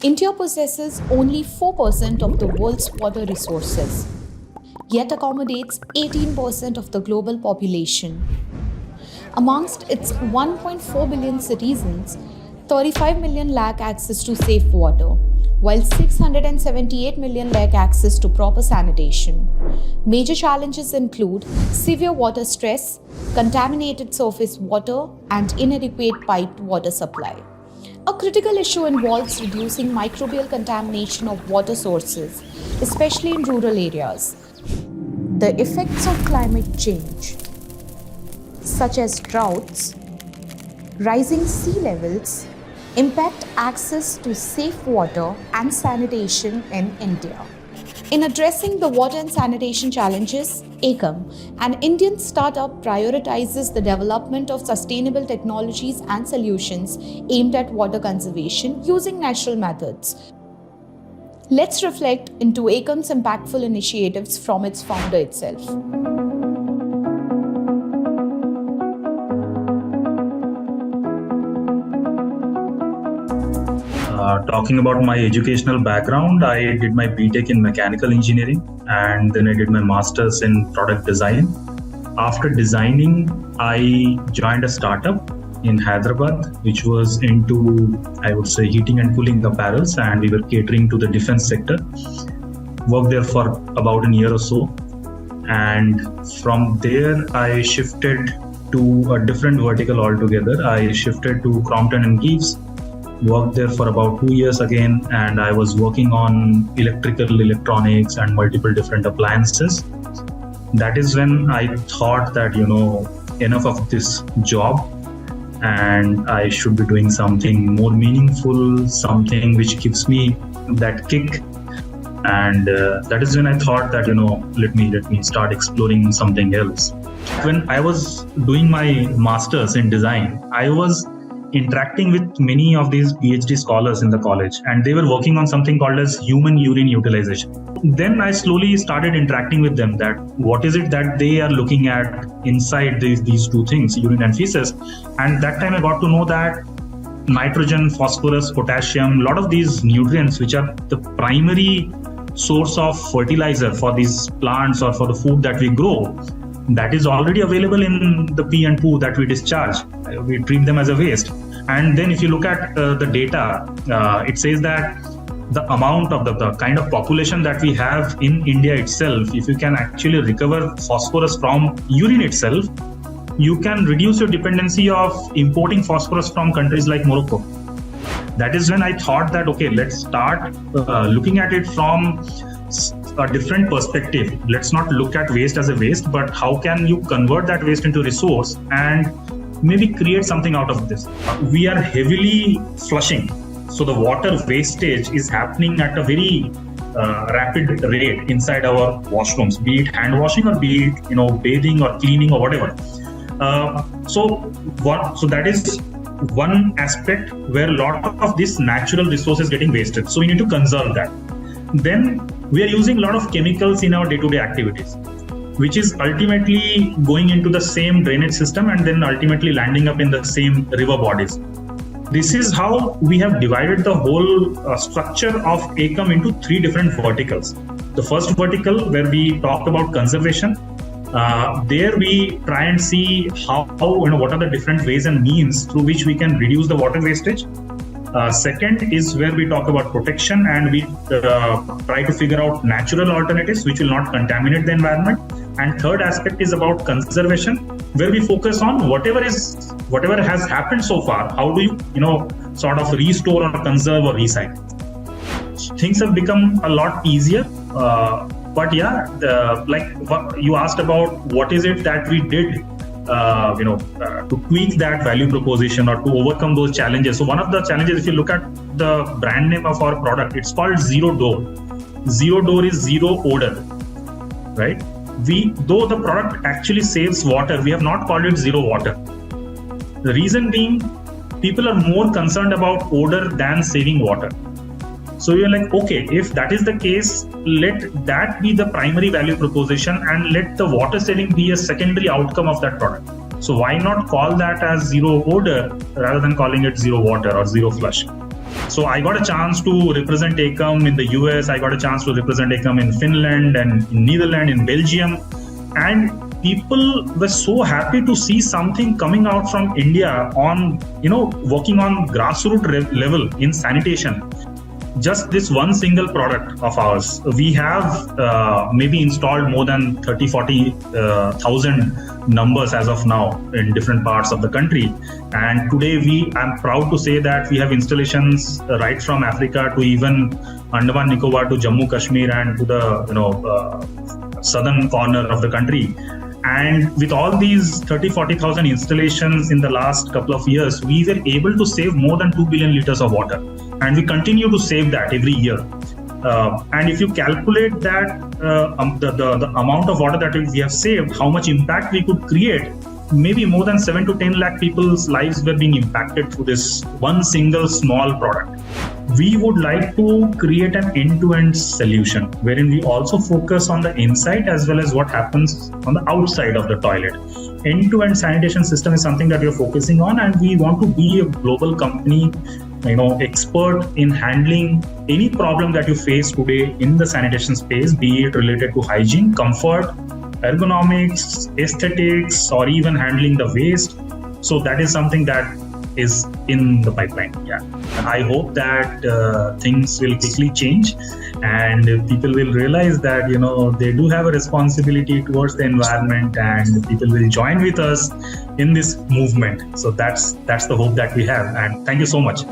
India possesses only 4% of the world's water resources, yet accommodates 18% of the global population. Amongst its 1.4 billion citizens, 35 million lack access to safe water, while 678 million lack access to proper sanitation. Major challenges include severe water stress, contaminated surface water, and inadequate piped water supply. A critical issue involves reducing microbial contamination of water sources, especially in rural areas. The effects of climate change, such as droughts, rising sea levels, impact access to safe water and sanitation in India. In addressing the water and sanitation challenges, Ekam, an Indian startup, prioritizes the development of sustainable technologies and solutions aimed at water conservation using natural methods. Let's reflect into Ekam's impactful initiatives from its founder itself. Talking about my educational background, I did my BTech in mechanical engineering and then I did my master's in product design. After designing, I joined a startup in Hyderabad, which was into, I would say, heating and cooling apparels, and we were catering to the defense sector. Worked there for about a year or so. And from there, I shifted to a different vertical altogether. I shifted to Crompton and Gives. Worked there for about 2 years again, and I was working on electrical, electronics, and multiple different appliances. That is when I thought that, enough of this job, and I should be doing something more meaningful, something which gives me that kick. And that is when I thought that, let me start exploring something else. When I was doing my master's in design, I was interacting with many of these PhD scholars in the college, and they were working on something called as human urine utilization. Then I slowly started interacting with them, that what is it that they are looking at inside these two things, urine and feces. And that time I got to know that nitrogen, phosphorus, potassium, a lot of these nutrients which are the primary source of fertilizer for these plants or for the food that we grow, that is already available in the pee and poo that we discharge. We treat them as a waste. And then if you look at the data, it says that the amount of the kind of population that we have in India itself, if you can actually recover phosphorus from urine itself, you can reduce your dependency of importing phosphorus from countries like Morocco. That is when I thought that, okay, let's start looking at it from a different perspective. Let's not look at waste as a waste, but how can you convert that waste into resource and maybe create something out of this. We are heavily flushing, so the water wastage is happening at a very rapid rate inside our washrooms, be it hand washing or be it bathing or cleaning or whatever. So that is one aspect where a lot of this natural resource is getting wasted. So we need to conserve that. Then we are using a lot of chemicals in our day-to-day activities, which is ultimately going into the same drainage system and then ultimately landing up in the same river bodies. This is how we have divided the whole structure of Ekam into 3 different verticals. The first vertical, where we talk about conservation, there we try and see how what are the different ways and means through which we can reduce the water wastage. Second is where we talk about protection, and we try to figure out natural alternatives which will not contaminate the environment. And third aspect is about conservation, where we focus on whatever has happened so far. How do you sort of restore or conserve or recycle? Things have become a lot easier. But yeah, you asked about what is it that we did to tweak that value proposition or to overcome those challenges. So one of the challenges, if you look at the brand name of our product, it's called Zero Door. Zero Door is zero odor, right? Though the product actually saves water, we have not called it zero water. The reason being, people are more concerned about odor than saving water. So you're like, okay, if that is the case, let that be the primary value proposition and let the water saving be a secondary outcome of that product. So why not call that as zero odor rather than calling it zero water or zero flush? So I got a chance to represent Ekam in the US. I got a chance to represent Ekam in Finland and in Netherlands, in Belgium. And people were so happy to see something coming out from India on, working on grassroots level in sanitation. Just this one single product of ours, we have maybe installed more than 40,000 numbers as of now in different parts of the country. And today I'm proud to say that we have installations right from Africa to even Andaman Nicobar to Jammu Kashmir and to the southern corner of the country. And with all these 40,000 installations in the last couple of years, we were able to save more than 2 billion liters of water. And we continue to save that every year. And if you calculate that, the amount of water that we have saved, how much impact we could create, maybe more than 7 to 10 lakh people's lives were being impacted through this one single small product. We would like to create an end-to-end solution wherein we also focus on the inside as well as what happens on the outside of the toilet. End-to-end sanitation system is something that we are focusing on, and we want to be a global company, expert in handling any problem that you face today in the sanitation space, be it related to hygiene, comfort, ergonomics, aesthetics, or even handling the waste. So that is something that is in the pipeline. Yeah, I hope that things will quickly change and people will realize that they do have a responsibility towards the environment, and people will join with us in this movement. So that's the hope that we have, and thank you so much.